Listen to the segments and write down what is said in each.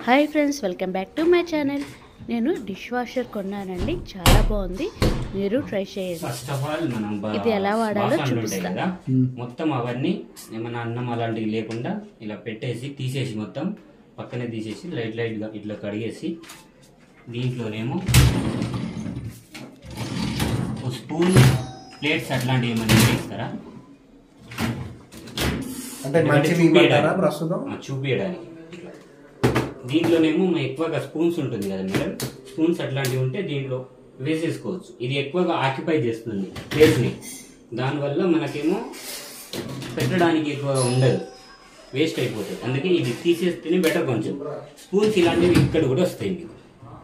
Hi friends, welcome back to my channel. నేను dish washer కొన్నానండి, చాలా బాగుంది, మీరు ట్రై చేయండి. ఫస్ట్ ఆఫ్ ఆల్ మనం ఇది ఎలా వాడాలో చూపిస్తా. మొత్తం అవన్నీ ఏమన్నా అన్నం అలాంటివి లేకుండా ఇలా పెట్టేసి తీసేసి మొత్తం పక్కనే తీసేసి లైట్ గా ఇట్లా కడిగేసి దీంట్లోనేమో స్పూన్ ప్లేట్స్ అట్లాంటివి ఏమన్నా వేస్తారా చూపించడానికి. దీంట్లోనేమో ఎక్కువగా స్పూన్స్ ఉంటుంది కదా మేడం, స్పూన్స్ అట్లాంటివి ఉంటే దీంట్లో వేసేసుకోవచ్చు. ఇది ఎక్కువగా ఆక్యుపై చేస్తుంది ప్లేస్ని, దానివల్ల మనకేమో పెట్టడానికి ఎక్కువగా ఉండదు, వేస్ట్ అయిపోతుంది. అందుకే ఇది తీసేస్తేనే బెటర్. కొంచెం స్పూన్స్ ఇలాంటివి ఇక్కడ కూడా వస్తాయి, మీకు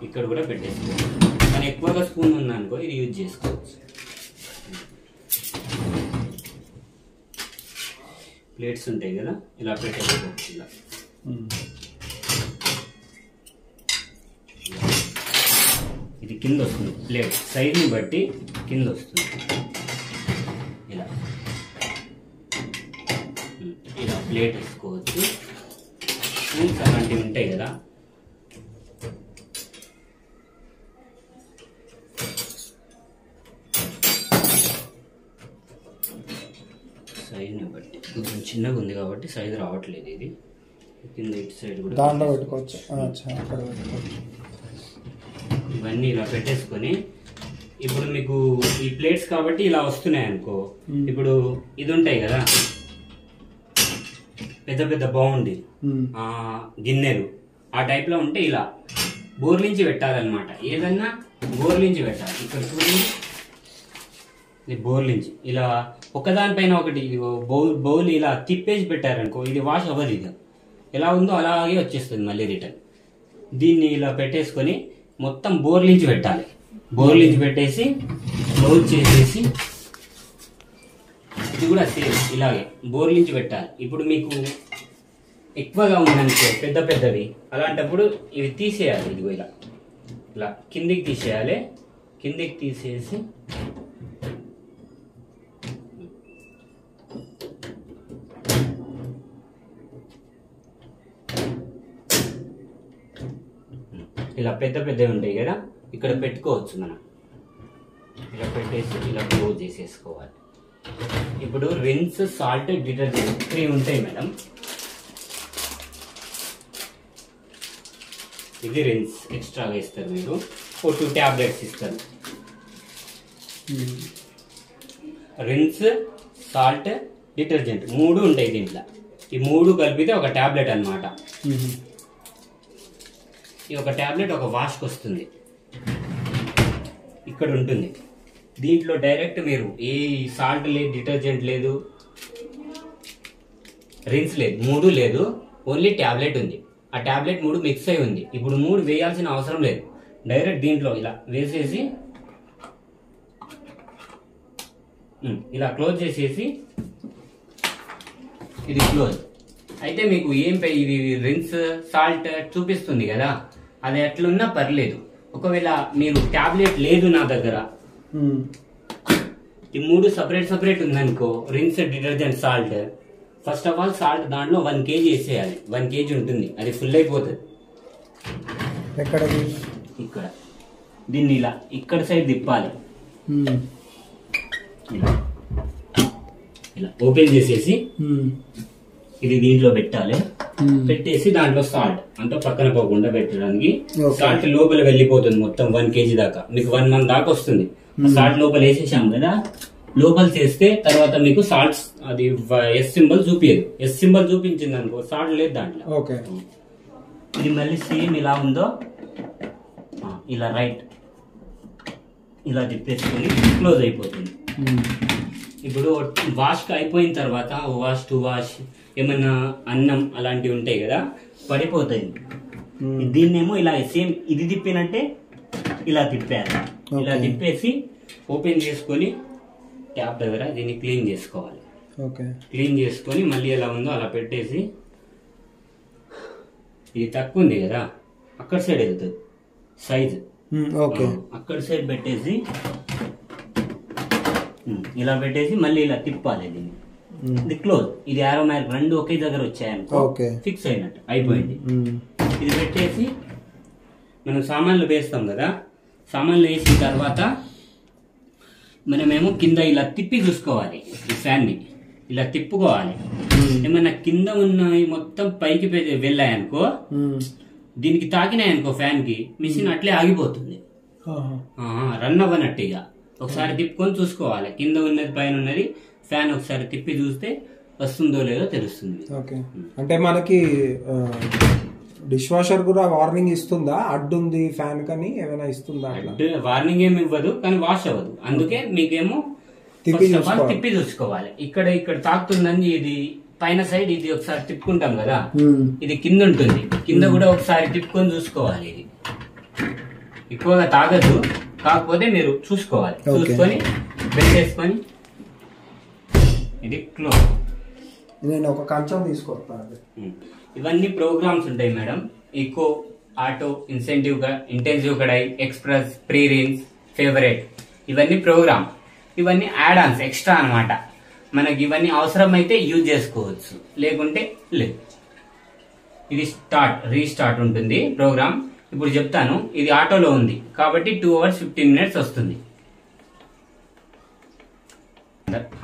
ఇక్కడ కూడా పెట్టేసుకోవచ్చు. కానీ ఎక్కువగా స్పూన్ ఉందనుకో ఇది యూజ్ చేసుకోవచ్చు. ప్లేట్స్ ఉంటాయి కదా, ఇలా పెట్టేసుకోవచ్చు. ఇలా ఇది కింద వస్తుంది, ప్లేట్ సైజ్ని బట్టి కింద వస్తుంది. ఇలా ఇలా ప్లేట్ వేసుకోవచ్చు. స్పూన్స్ అలాంటివి ఉంటాయి కదా, సైజ్ని బట్టి కొంచెం చిన్నగా ఉంది కాబట్టి సైజు రావట్లేదు. ఇది కింద ఇటు సైడ్ కూడా దాంట్లో పెట్టుకోవచ్చు. ఇవన్నీ ఇలా పెట్టేసుకొని ఇప్పుడు మీకు ఈ ప్లేట్స్ కాబట్టి ఇలా వస్తున్నాయి అనుకో. ఇప్పుడు ఇది ఉంటాయి కదా పెద్ద పెద్ద బాగుంది గిన్నెలు, ఆ టైప్ లో ఉంటే ఇలా బోర్లించి పెట్టాలన్నమాట. ఏదన్నా బోర్లించి పెట్టాలి. ఇక్కడ చూడండి, ఇది బోర్లించి ఇలా ఒకదానిపైన ఒకటి బౌల్ ఇలా తిప్పేసి పెట్టారనుకో, ఇది వాష్ అవ్వదు. ఇది ఎలా ఉందో అలాగే వచ్చేస్తుంది మళ్ళీ రిటర్న్. దీన్ని ఇలా పెట్టేసుకొని మొత్తం బోర్లించి పెట్టాలి. బోర్లించి పెట్టేసి క్లోజ్ చేసేసి ఇది కూడా సేమ్ ఇలాగే బోర్లించి పెట్టాలి. ఇప్పుడు మీకు ఎక్కువగా ఉందనుకో పెద్ద పెద్దవి, అలాంటప్పుడు ఇవి తీసేయాలి. ఇదిగో ఇలా ఇలా కిందికి తీసేయాలి. కిందికి తీసేసి ఇలా పెద్ద పెద్దవి ఉంటాయి కదా, ఇక్కడ పెట్టుకోవచ్చు మనం. ఇలా పెట్టేసి ఇలా క్లోజ్ చేసేసుకోవాలి. ఇప్పుడు రిన్స్, సాల్ట్, డిటర్జెంట్ 3 ఉంటాయి మేడం. ఇది రిన్స్ ఎక్స్ట్రాగా ఇస్తారు మీరు, 2 ట్యాబ్లెట్స్ ఇస్తారు. రిన్స్, సాల్ట్, డిటర్జెంట్ 3 ఉంటాయి దీంట్లో. ఈ 3 కలిపితే ఒక ట్యాబ్లెట్ అన్నమాట. ఈ ఒక ట్యాబ్లెట్ ఒక వాష్కి వస్తుంది, ఇక్కడ ఉంటుంది. దీంట్లో డైరెక్ట్ మీరు ఏ సాల్ట్ లేదు, డిటర్జెంట్ లేదు, రిన్స్ లేదు, 3 లేదు, ఓన్లీ ట్యాబ్లెట్ ఉంది. ఆ ట్యాబ్లెట్ 3 మిక్స్ అయి ఉంది. ఇప్పుడు 3 వేయాల్సిన అవసరం లేదు, డైరెక్ట్ దీంట్లో ఇలా వేసేసి ఇలా క్లోజ్ చేసేసి ఇది క్లోజ్ అయితే మీకు ఇది రిన్స్, సాల్ట్ చూపిస్తుంది కదా, అది ఎట్లున్నా పర్లేదు. ఒకవేళ మీరు ట్యాబ్లెట్ లేదు నా దగ్గర, ఈ 3 సపరేట్ ఉందనుకో, rinse, detergent, salt. First of all salt దాంట్లో 1 kg వేసేయాలి. 1 kg ఉంటుంది, అది ఫుల్ అయిపోతుంది. ఇక్కడ దీన్ని ఇలా ఇక్కడ సైడ్ తిప్పాలి. ఇలా ఓపెన్ చేసేసి ఇది దీంట్లో పెట్టాలి. పెట్టేసి దాంట్లో సాల్ట్ అంతా పక్కన పోకుండా పెట్టడానికి, సాల్ట్ లోపల వెళ్ళిపోతుంది మొత్తం 1 kg దాకా. మీకు 1 month దాకా వస్తుంది. సాల్ట్ లోపల వేసేసాం కదా, లోపల చేస్తే తర్వాత మీకు సాల్ట్ అది ఎస్ సింబల్ చూపించదు. ఎస్ సింబల్ చూపించింది అనుకో, సాల్ట్ లేదు దాంట్లో. ఇది మళ్ళీ సేమ్ ఇలా ఉందో ఇలా రైట్ ఇలా తిప్పేసుకొని క్లోజ్ అయిపోతుంది. ఇప్పుడు వాష్కి అయిపోయిన తర్వాత వాష్ టు వాష్ ఏమన్నా అన్నం అలాంటివి ఉంటాయి కదా, పడిపోతాయి. దీన్నేమో ఇలా సేమ్ ఇది తిప్పినట్టే ఇలా తిప్పారు. ఇలా తిప్పేసి ఓపెన్ చేసుకొని ట్యాప్ దగ్గర దీన్ని క్లీన్ చేసుకోవాలి. క్లీన్ చేసుకొని మళ్ళీ ఎలా ఉందో అలా పెట్టేసి, ఇది తక్కువ ఉంది కదా అక్కడ సైడ్ వెళ్తుంది సైజ్, అక్కడ సైడ్ పెట్టేసి ఇలా పెట్టేసి మళ్ళీ ఇలా తిప్పాలి దీన్ని. ఇది క్లోజ్, ఇది యారో మ్యాక్ 2 ఒకే దగ్గర వచ్చాయనుకో ఫిక్స్ అయినట్టు అయిపోయింది. ఇది పెట్టేసి మనం సామాన్లు వేస్తాం కదా, సామాన్లు వేసిన తర్వాత మనమేమో కింద ఇలా తిప్పి చూసుకోవాలి. ఈ ఫ్యాన్ని ఇలా తిప్పుకోవాలి. ఏమన్నా కింద ఉన్నవి మొత్తం పైకి వెళ్ళాయనుకో, దీనికి తాకినాయనుకో ఫ్యాన్ కి, మిషన్ అట్లే ఆగిపోతుంది, రన్ అవ్వనట్టు. ఇక ఒకసారి తిప్పుకొని చూసుకోవాలి, కింద ఉన్నది పైన ఉన్నది. ఫ్యాన్ ఒకసారి తిప్పి చూస్తే వస్తుందో లేదో తెలుస్తుంది. అంటే మనకి డిష్ వాషర్ కూడా వార్నింగ్ ఇస్తుందా, అడ్డుంది ఫ్యాన్ కని ఏమైనా ఇస్తుందా? వార్నింగ్ ఏమి ఇవ్వదు, కానీ వాష్ అవ్వదు. అందుకే మీకేమో తిప్పి చూసుకోవాలి. ఇక్కడ తాకుతుందని ఇది పైన సైడ్ ఇది ఒకసారి తిప్పుకుంటాం కదా, ఇది కింద ఉంటుంది, కింద కూడా ఒకసారి తిప్పుకొని చూసుకోవాలి. ఇది ఎక్కువగా తాగదు, కాకపోతే మీరు చూసుకోవాలి. చూసుకొని పెట్టేసుకొని ఇది క్లోజ్. నేను ఒక కంచం తీసుకొస్తాను. ఇవన్నీ ప్రోగ్రామ్స్ ఉంటాయి మేడం. ఈకో, ఆటో, ఇంటెన్సివ్ కడాయి, ఎక్స్ప్రెస్, ప్రీ రిన్స్, ఫేవరెట్, ఇవన్నీ ప్రోగ్రామ్. ఇవన్నీ యాడ్ ఆన్స్, ఎక్స్ట్రా అనమాట. మనకి ఇవన్నీ అవసరమైతే యూజ్ చేసుకోవచ్చు, లేకుంటే లేదు. ఇది రీస్టార్ట్ ఉంటుంది ప్రోగ్రామ్. ఇప్పుడు చెప్తాను. ఇది ఆటోలో ఉంది కాబట్టి 2 hours 15 minutes వస్తుంది.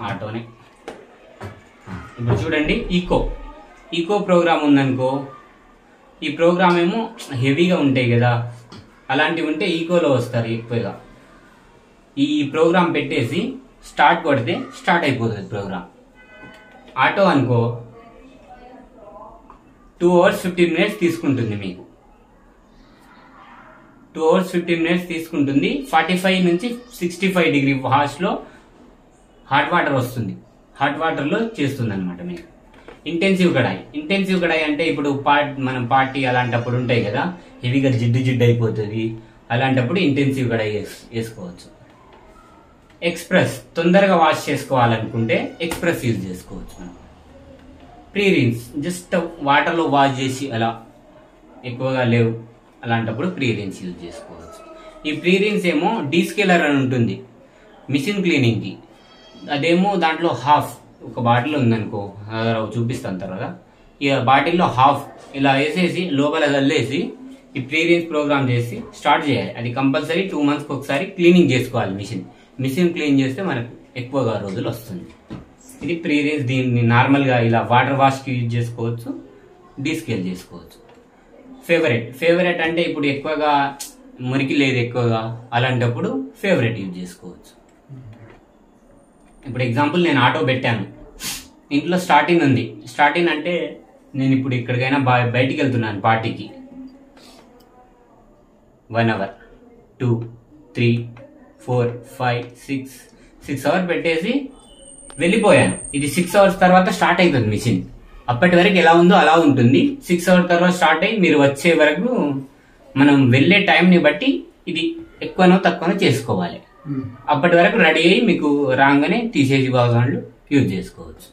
ఆటోనే. ఇప్పుడు చూడండి, ఈకో ప్రోగ్రామ్ ఉందనుకో, ఈ ప్రోగ్రామ్ ఏమో హెవీగా ఉంటాయి కదా, అలాంటివి ఉంటే ఈకోలో వస్తారు ఎక్కువగా. ఈ ప్రోగ్రామ్ పెట్టేసి స్టార్ట్ కొడితే స్టార్ట్ అయిపోతుంది ప్రోగ్రామ్. ఆటో అనుకో 2 hours 15 minutes తీసుకుంటుంది. మీకు 2 hours 15 minutes తీసుకుంటుంది. 45 నుంచి 65 degree హార్స్లో హాట్ వాటర్ వస్తుంది. హాట్ వాటర్లో చేస్తుంది అనమాట మీకు. ఇంటెన్సివ్ కడాయి అంటే ఇప్పుడు మనం పార్టీ అలాంటప్పుడు ఉంటాయి కదా, హెవీగా జిడ్డు అయిపోతుంది, అలాంటప్పుడు ఇంటెన్సివ్ కడాయి వేసుకోవచ్చు. ఎక్స్ప్రెస్, తొందరగా వాష్ చేసుకోవాలనుకుంటే ఎక్స్ప్రెస్ యూజ్ చేసుకోవచ్చు మనం. ప్రీ రిన్స్, జస్ట్ వాటర్లో వాష్ చేసి అలా ఎక్కువగా లేవు అలాంటప్పుడు ప్రీ రిన్స్ యూజ్ చేసుకోవచ్చు. ఈ ప్రీ రిన్స్ ఏమో డీస్కేలర్ అని ఉంటుంది మిషన్ క్లీనింగ్కి. అదేమో దాంట్లో హాఫ్, ఒక బాటిల్ ఉందనుకో, చూపిస్తాను తర్వాత. ఇక బాటిల్లో హాఫ్ ఇలా వేసేసి లోపల చల్లేసి ఈ ప్రీ రిన్స్ ప్రోగ్రామ్ చేసి స్టార్ట్ చేయాలి. అది కంపల్సరీ 2 months ఒకసారి క్లీనింగ్ చేసుకోవాలి. మిషన్ క్లీన్ చేస్తే మనకు ఎక్కువగా రోజులు వస్తుంది. ఇది ప్రీ రిన్స్. దీన్ని నార్మల్గా ఇలా వాటర్ వాష్కి యూజ్ చేసుకోవచ్చు, డీస్కేల్ చేసుకోవచ్చు. ఫేవరెట్ అంటే ఇప్పుడు ఎక్కువగా మురికి లేదు ఎక్కువగా, అలాంటప్పుడు ఫేవరెట్ యూజ్ చేసుకోవచ్చు. ఇప్పుడు ఎగ్జాంపుల్ నేను ఆటో పెట్టాను, ఇంట్లో స్టార్టింగ్ ఉంది. స్టార్టింగ్ అంటే నేను ఇప్పుడు ఎక్కడికైనా బయటికి వెళ్తున్నాను పార్టీకి, 1 hour 2 3 4 5 6 hours పెట్టేసి వెళ్ళిపోయాను. ఇది 6 hours తర్వాత స్టార్ట్ అవుతుంది మిషన్. అప్పటి వరకు ఎలా ఉందో అలా ఉంటుంది. 6 hours తర్వాత స్టార్ట్ అయ్యి మీరు వచ్చే వరకు మనం వెళ్ళే టైంని బట్టి ఇది ఎక్కువనో తక్కువనో చేసుకోవాలి. అప్పటి వరకు రెడీ అయ్యి మీకు రాగానే తీసేసి భాగాలు యూజ్ చేసుకోవచ్చు.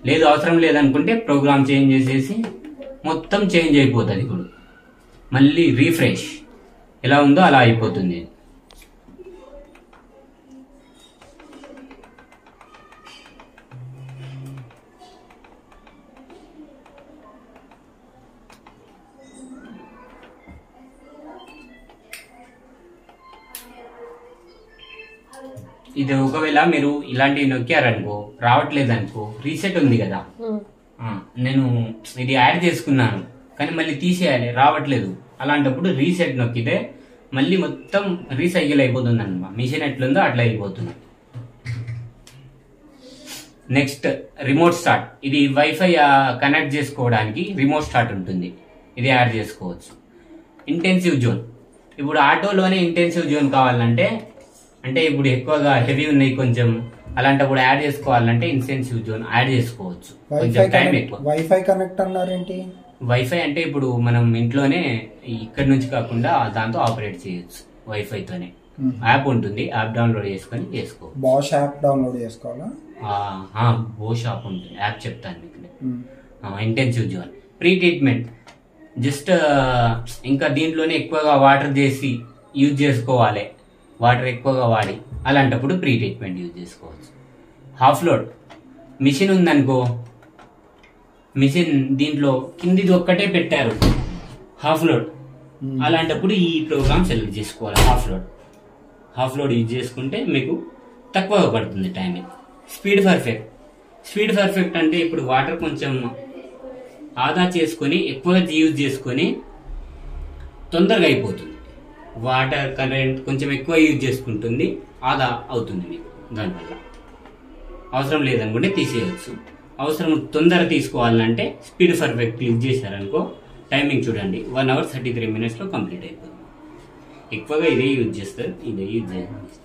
లేదు అవసరం లేదనుకుంటే ప్రోగ్రామ్ చేంజ్ చేసేసి మొత్తం చేంజ్ అయిపోతుంది. ఇప్పుడు మళ్ళీ రీఫ్రెష్, ఎలా ఉందో అలా అయిపోతుంది. ఇది ఒకవేళ మీరు ఇలాంటివి నొక్కారనుకో, రావట్లేదనుకో, రీసెట్ ఉంది కదా, నేను ఇది యాడ్ చేసుకున్నాను కానీ మళ్ళీ తీసేయాలి, రావట్లేదు, అలాంటప్పుడు రీసెట్ నొక్కితే మళ్ళీ మొత్తం రీసైకిల్ అయిపోతుంది అన్నమాట. మిషన్ ఎట్లుందో అట్లా అయిపోతుంది. Next remote start. ఇది వైఫై కనెక్ట్ చేసుకోవడానికి రిమోట్ స్టార్ట్ ఉంటుంది, ఇది యాడ్ చేసుకోవచ్చు. Intensive zone. ఇప్పుడు ఆటోలోనే ఇంటెన్సివ్ జోన్ కావాలంటే, అంటే ఇప్పుడు ఎక్కువగా హెవీ ఉన్నాయి కొంచెం, అలాంటప్పుడు యాడ్ చేసుకోవాలంటే ఇంటెన్సివ్ జోన్ యాడ్ చేసుకోవచ్చు. కొంచెం టైం ఎక్కువ. Wifi connect అన్నారేంటి? వైఫై అంటే ఇప్పుడు మనం ఇంట్లోనే ఇక్కడ నుంచి కాకుండా దాంతో ఆపరేట్ చేయొచ్చు వైఫైతోనే. యాప్ ఉంటుంది, యాప్ డౌన్లోడ్ చేసుకొని చేసుకో. బాష్ యాప్ డౌన్లోడ్ చేసుకోవాలా? బోష్ యాప్ ఉంటుంది, యాప్ చెప్తాను మీకు. Intensive zone. Pre treatment, just ఇంకా దీంట్లోనే ఎక్కువగా వాటర్ చేసి యూజ్ చేసుకోవాలి, వాటర్ ఎక్కువగా వాడి, అలాంటప్పుడు ప్రీ ట్రీట్మెంట్ యూజ్ చేసుకోవచ్చు. Half load. మిషన్ ఉందనుకో, మిషన్ దీంట్లో కిందిది ఒక్కటే పెట్టారు, హాఫ్ లోడ్, అలాంటప్పుడు ఈ ప్రోగ్రామ్ సెలెక్ట్ చేసుకోవాలి. హాఫ్ లోడ్ యూజ్ చేసుకుంటే మీకు తక్కువగా పడుతుంది టైమింగ్. స్పీడ్ పర్ఫెక్ట్ అంటే ఇప్పుడు వాటర్ కొంచెం ఆదా చేసుకొని ఎక్కువగా యూజ్ చేసుకొని తొందరగా అయిపోతుంది. వాటర్ కరెంట్ కొంచెం ఎక్కువ యూజ్ చేసుకుంటుంది, ఆదా అవుతుంది మీకు. దానివల్ల అవసరం లేదనుకుంటే తీసేయచ్చు. అవసరం తొందర తీసుకోవాలంటే స్పీడ్ పర్ఫెక్ట్ యూజ్ చేశారనుకో, టైమింగ్ చూడండి 1 hour 33 minutes కంప్లీట్ అయిపోతుంది. ఎక్కువగా ఇదే యూజ్ చేస్తారు, ఇదే యూజ్ చేస్తారు.